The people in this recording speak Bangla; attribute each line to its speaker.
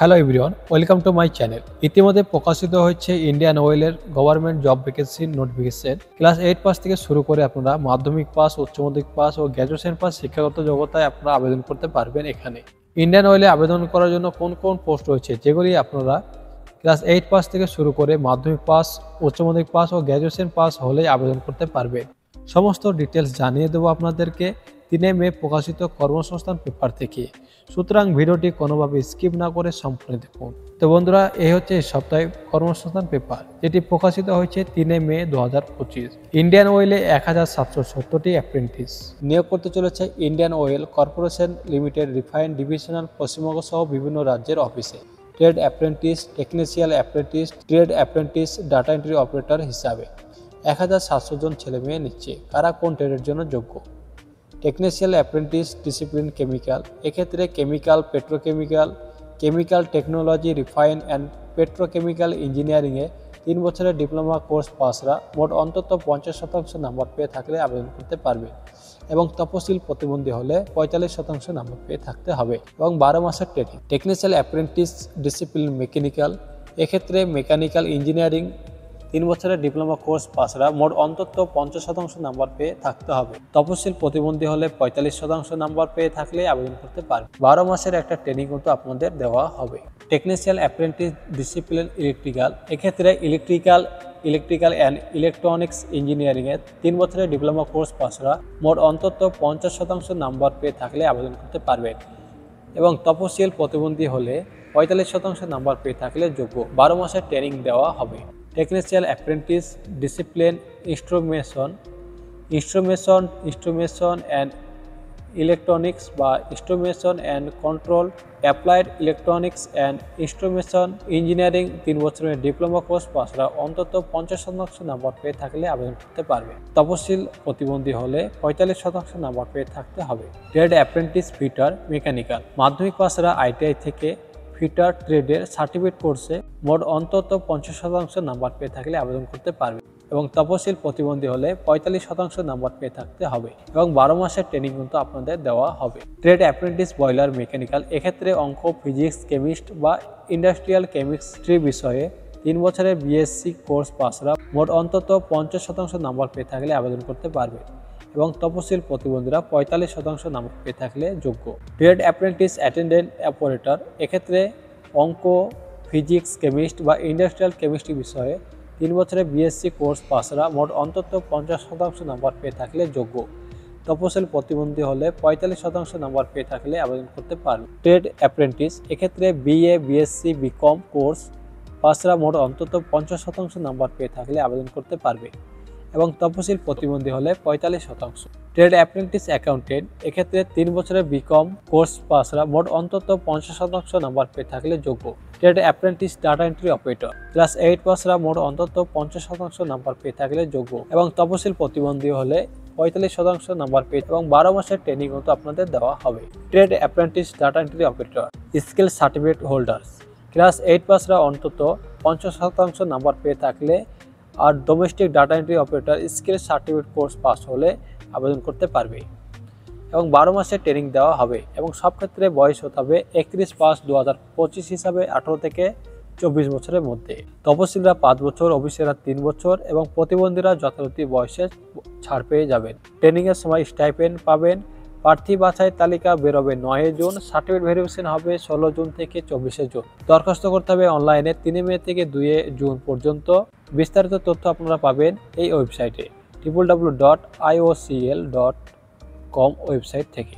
Speaker 1: Hello everyone, welcome to my channel. ইতিমধ্যে প্রকাশিত হচ্ছে ইন্ডিয়ান অয়েলের গভর্নমেন্ট জব ভ্যাকেন্সির নোটিফিকেশন। ক্লাস 8 পাস থেকে শুরু করে আপনারা মাধ্যমিক পাস, উচ্চ মাধ্যমিক পাস ও গ্র্যাজুয়েশন পাস শিক্ষাগত যোগ্যতায় আপনারা আবেদন করতে পারবেন। এখানে ইন্ডিয়ান অয়েলে আবেদন করার জন্য কোন কোন পোস্ট রয়েছে, যেগুলি আপনারা ক্লাস 8 পাস থেকে শুরু করে মাধ্যমিক পাস, উচ্চ মাধ্যমিক পাস ও গ্র্যাজুয়েশন পাস হলেই আবেদন করতে পারবেন। সমস্ত ডিটেলস জানিয়ে দেবো আপনাদেরকে 3 মে প্রকাশিত কর্মসংস্থান পেপার থেকে। সুতরাং ভিডিওটি কোনোভাবে স্কিপ না করে সম্পূর্ণ দেখুন। তো বন্ধুরা, এই হচ্ছে এই সপ্তাহে কর্মসংস্থান পেপার, যেটি প্রকাশিত হয়েছে 3 মে 2025। ইন্ডিয়ান অয়েলে 1770টি অ্যাপ্রেন্টিস নিয়োগ করতে চলেছে Indian Oil Corporation Limited refine divisional Paschimbanga সহ বিভিন্ন রাজ্যের অফিসে trade apprentice, technician apprentice, trade apprentice, data entry operator হিসাবে 1700 জন ছেলে মেয়ে নিচ্ছে। কারা কোন ট্রেডের জন্য যোগ্য? টেকনিশিয়াল অ্যাপ্রেন্টিস ডিসিপ্লিন কেমিক্যাল, এক্ষেত্রে chemical, petrochemical, chemical technology, refine and petrochemical ইঞ্জিনিয়ারিংয়ে 3 বছরের ডিপ্লোমা কোর্স পাসরা মোট অন্তত 50% নাম্বার পেয়ে থাকলে আবেদন করতে পারবে এবং তপশিল প্রতিবন্ধী হলে 45% নাম্বার পেয়ে থাকতে হবে এবং 12 মাসের ট্রেনিং। টেকনিশিয়াল অ্যাপ্রেন্টিস ডিসিপ্লিন মেকানিক্যাল, এক্ষেত্রে মেকানিক্যাল ইঞ্জিনিয়ারিং 3 বছরের ডিপ্লোমা কোর্স পাসরা মোট অন্তত 50% নাম্বার পেয়ে থাকতে হবে। তপশিল প্রতিবন্ধী হলে 45% নাম্বার পেয়ে থাকলে আবেদন করতে পারবে। 12 মাসের একটা ট্রেনিং কিন্তু আপনাদের দেওয়া হবে। টেকনিশিয়াল অ্যাপ্রেন্টিস ডিসিপ্লিন ইলেকট্রিক্যাল, এক্ষেত্রে ইলেকট্রিক্যাল অ্যান্ড ইলেকট্রনিক্স ইঞ্জিনিয়ারিংয়ে 3 বছরের ডিপ্লোমা কোর্স পাসরা মোট অন্তত 50% নাম্বার পেয়ে থাকলে আবেদন করতে পারবে এবং তপশিল প্রতিবন্ধী হলে 45% নাম্বার পেয়ে থাকলে যোগ্য। 12 মাসের ট্রেনিং দেওয়া হবে। Technician apprentice discipline instrumentation and electronics বা instrumentation and control, applied electronics and instrumentation engineering 3 বছরের ডিপ্লোমা কোর্স পাসরা অন্তত 50% নাম্বার পেয়ে থাকলে আবেদন করতে পারবে। তপশিল প্রতিবন্ধী হলে 45% নাম্বার পেয়ে থাকতে হবে। ট্রেড অ্যাপ্রেন্টিস ফিটার মেকানিক্যাল, মাধ্যমিক পাসরা আইটিআই থেকে ফিটার ট্রেডের সার্টিফিকেট কোর্সে মোট অন্তত 50% নাম্বার পেয়ে থাকলে আবেদন করতে পারবে এবং তপশিল প্রতিবন্ধী হলে 45% নাম্বার পেয়ে থাকতে হবে এবং 12 মাসের ট্রেনিং কিন্তু আপনাদের দেওয়া হবে। ট্রেড অ্যাপ্রেন্টিস বয়লার মেকানিক্যাল, এক্ষেত্রে অঙ্ক, ফিজিক্স, কেমিস্ট বা ইন্ডাস্ট্রিয়াল কেমিস্ট্রি বিষয়ে 3 বছরের বিএসসি কোর্স পাসরা মোট অন্তত 50% নাম্বার পেয়ে থাকলে আবেদন করতে পারবে এবং তপশিল প্রতিবন্ধীরা 45% নাম্বার পেয়ে থাকলে যোগ্য। ট্রেড অ্যাপ্রেন্টিস অ্যাটেন্ডেন্ট অপারেটর, এক্ষেত্রে অঙ্ক, ফিজিক্স, কেমিস্ট বা ইন্ডাস্ট্রিয়াল কেমিস্ট্রি বিষয়ে 3 বছরের বিএসসি কোর্স পাসরা মোট অন্তত 50% নাম্বার পেয়ে থাকলে যোগ্য। তপশিল প্রতিবন্ধী হলে 45% নাম্বার পেয়ে থাকলে আবেদন করতে পারবে। ট্রেড অ্যাপ্রেন্টিস, এক্ষেত্রে বিএ, বিএসসি, বিকম কোর্স পাসরা মোট অন্তত 50% নাম্বার পেয়ে থাকলে আবেদন করতে পারবে এবং তপশিল প্রতিবন্ধী হলে 45%। ট্রেড অ্যাপ্রেন্টিস অ্যাকাউন্টেন্ট, এক্ষেত্রে 3 বছরের বিকম কোর্স পাসরা মোট অন্তত 50% নাম্বার পেয়ে থাকলে যোগ্য। Trade apprentice data entry operator, class 8 পাসরা মোট অন্তত 50% নাম্বার পেয়ে থাকলে যোগ্য এবং তপশিল প্রতিবন্ধী হলে 45% নাম্বার পেয়ে এবং 12 মাসের ট্রেনিং কিন্তু আপনাদের দেওয়া হবে। Trade apprentice data entry operator skill certificate holders, class 8 পাসরা অন্তত 50% নাম্বার পেয়ে থাকলে আর domestic data entry operator skill certificate course pass হলে আবেদন করতে পারবে এবং 12 মাসের ট্রেনিং দেওয়া হবে এবং সব ক্ষেত্রে বয়স হতে হবে 31/5/2025 হিসাবে 18 থেকে 24 বছরের মধ্যে। তপশিলরা 5 বছর, ওবিসিরা 3 বছর এবং প্রতিবন্ধীরা যথারীতি বয়সে ছাড় পেয়ে যাবেন। ট্রেনিংয়ের সময় স্টাইপেন্ড পাবেন। প্রার্থী বাছাই তালিকা বেরোবে 9 জুন, সার্টিফিকেট ভেরিফিকেশন হবে 16 জুন থেকে 24 জুন। দরখাস্ত করতে হবে অনলাইনে 3 মে থেকে 2 জুন পর্যন্ত। বিস্তারিত তথ্য আপনারা পাবেন এই ওয়েবসাইটে www.iocl.com ওয়েবসাইট থেকে।